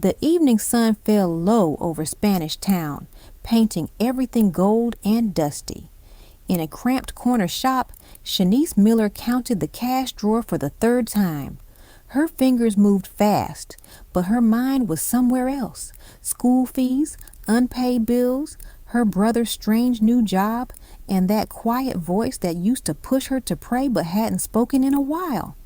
The evening sun fell low over Spanish Town, painting everything gold and dusty. In a cramped corner shop, Shanice Miller counted the cash drawer for the third time. Her fingers moved fast, but her mind was somewhere else. School fees, unpaid bills, her brother's strange new job, and that quiet voice that used to push her to pray but hadn't spoken in a while.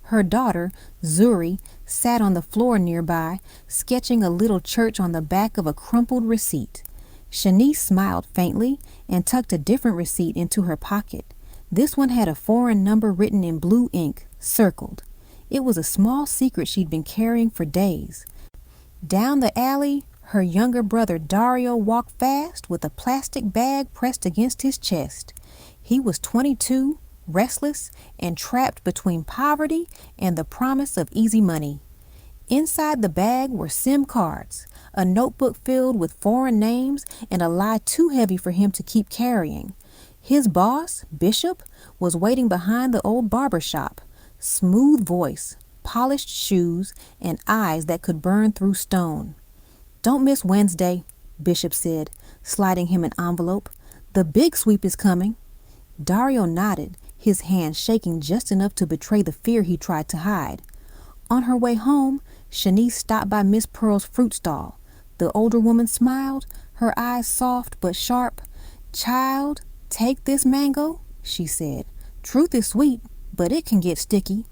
Her daughter, Zuri, sat on the floor nearby, sketching a little church on the back of a crumpled receipt. Shanice smiled faintly and tucked a different receipt into her pocket. This one had a foreign number written in blue ink, circled. It was a small secret she'd been carrying for days. Down the alley, her younger brother Dario walked fast with a plastic bag pressed against his chest. He was 22, restless, and trapped between poverty and the promise of easy money. Inside the bag were SIM cards, a notebook filled with foreign names, and a lie too heavy for him to keep carrying. His boss, Bishop, was waiting behind the old barber shop. Smooth voice, polished shoes, and eyes that could burn through stone. "Don't miss Wednesday," Bishop said, sliding him an envelope. "The big sweep is coming." Dario nodded, his hand shaking just enough to betray the fear he tried to hide. On her way home, Shanice stopped by Miss Pearl's fruit stall. The older woman smiled, her eyes soft but sharp. "Child, take this mango," she said. "Truth is sweet, but it can get sticky."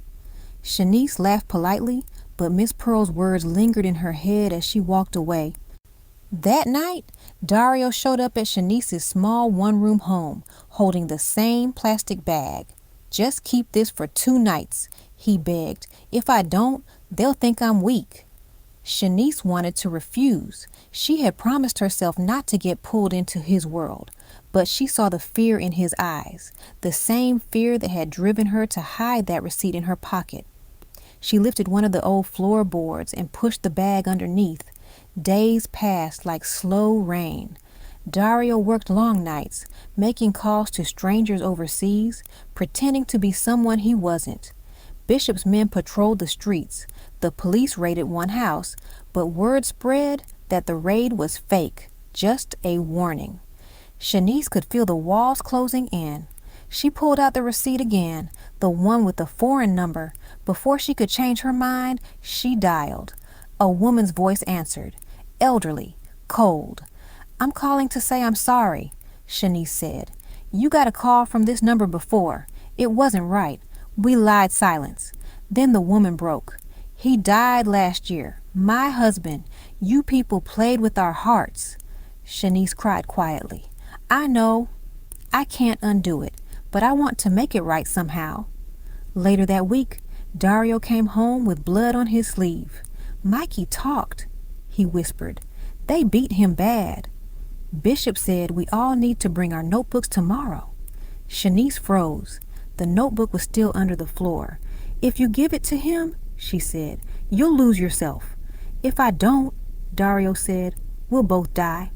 Shanice laughed politely, but Miss Pearl's words lingered in her head as she walked away. That night, Dario showed up at Shanice's small one-room home, holding the same plastic bag. "Just keep this for 2 nights, he begged. "If I don't, they'll think I'm weak." Shanice wanted to refuse. She had promised herself not to get pulled into his world, but she saw the fear in his eyes, the same fear that had driven her to hide that receipt in her pocket. She lifted one of the old floorboards and pushed the bag underneath. Days passed like slow rain. Dario worked long nights, making calls to strangers overseas, pretending to be someone he wasn't. Bishop's men patrolled the streets. The police raided one house, but word spread that the raid was fake, just a warning. Shanice could feel the walls closing in. She pulled out the receipt again, the one with the foreign number. Before she could change her mind, she dialed. A woman's voice answered, elderly, cold. "I'm calling to say I'm sorry," Shanice said. "You got a call from this number before. It wasn't right. We lied silence." Then the woman broke. "He died last year. My husband. You people played with our hearts." Shanice cried quietly. "I know. I can't undo it, but I want to make it right somehow." Later that week, Dario came home with blood on his sleeve. "Mikey talked," he whispered. "They beat him bad. Bishop said we all need to bring our notebooks tomorrow." Shanice froze. The notebook was still under the floor. "If you give it to him," she said, "you'll lose yourself." "If I don't," Dario said, "we'll both die."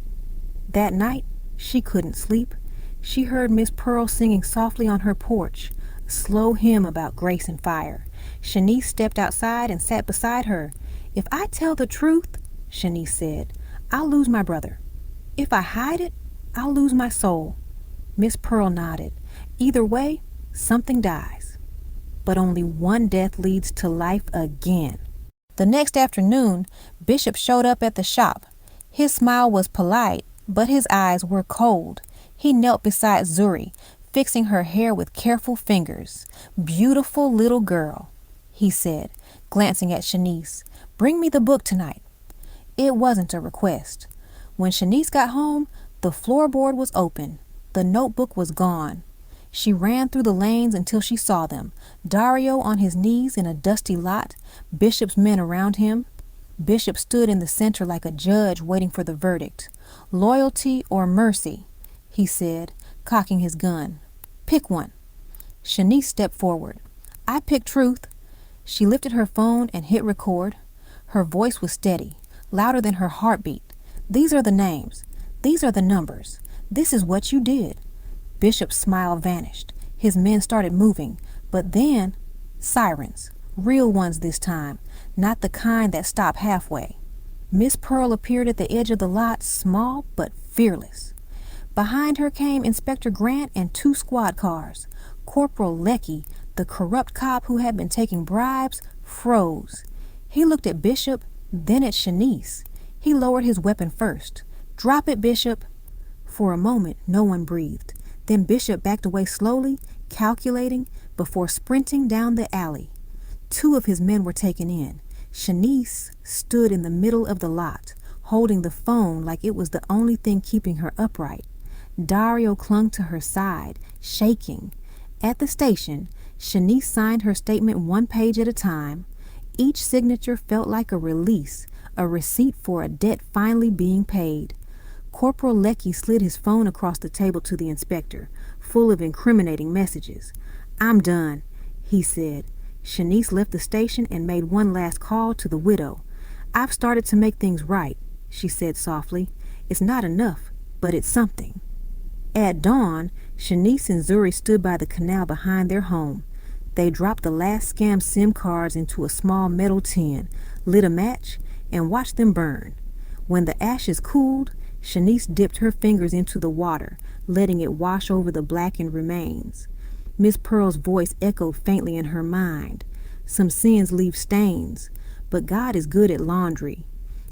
That night, she couldn't sleep. She heard Miss Pearl singing softly on her porch, a slow hymn about grace and fire. Shanice stepped outside and sat beside her. "If I tell the truth," Shanice said, "I'll lose my brother. If I hide it, I'll lose my soul." Miss Pearl nodded. "Either way, something dies. But only one death leads to life again." The next afternoon, Bishop showed up at the shop. His smile was polite, but his eyes were cold. He knelt beside Zuri, fixing her hair with careful fingers. "Beautiful little girl," he said, glancing at Shanice. "Bring me the book tonight." It wasn't a request. When Shanice got home, the floorboard was open. The notebook was gone. She ran through the lanes until she saw them. Dario on his knees in a dusty lot, Bishop's men around him. Bishop stood in the center like a judge waiting for the verdict. "Loyalty or mercy," he said, cocking his gun. "Pick one." Shanice stepped forward. "I pick truth." She lifted her phone and hit record. Her voice was steady, louder than her heartbeat. "These are the names. These are the numbers. This is what you did." Bishop's smile vanished. His men started moving, but then sirens, real ones this time, not the kind that stop halfway. Miss Pearl appeared at the edge of the lot, small but fearless. Behind her came Inspector Grant and 2 squad cars. Corporal Leckie, the corrupt cop who had been taking bribes, froze. He looked at Bishop, then at Shanice. He lowered his weapon first. "Drop it, Bishop." For a moment, no one breathed. Then Bishop backed away slowly, calculating, before sprinting down the alley. 2 of his men were taken in. Shanice stood in the middle of the lot, holding the phone like it was the only thing keeping her upright. Dario clung to her side, shaking. At the station, Shanice signed her statement 1 page at a time. Each signature felt like a release, a receipt for a debt finally being paid. Corporal Leckie slid his phone across the table to the inspector, full of incriminating messages. "I'm done," he said. Shanice left the station and made one last call to the widow. "I've started to make things right," she said softly. "It's not enough, but it's something." At dawn, Shanice and Zuri stood by the canal behind their home. They dropped the last scam SIM cards into a small metal tin, lit a match, and watched them burn. When the ashes cooled, Shanice dipped her fingers into the water, letting it wash over the blackened remains. Miss Pearl's voice echoed faintly in her mind. "Some sins leave stains, but God is good at laundry."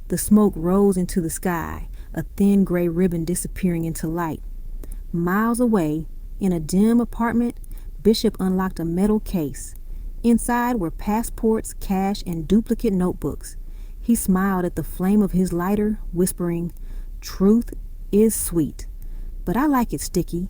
The smoke rose into the sky, a thin gray ribbon disappearing into light. Miles away, in a dim apartment, Bishop unlocked a metal case. Inside were passports, cash, and duplicate notebooks. He smiled at the flame of his lighter, whispering, "Truth is sweet, but I like it sticky."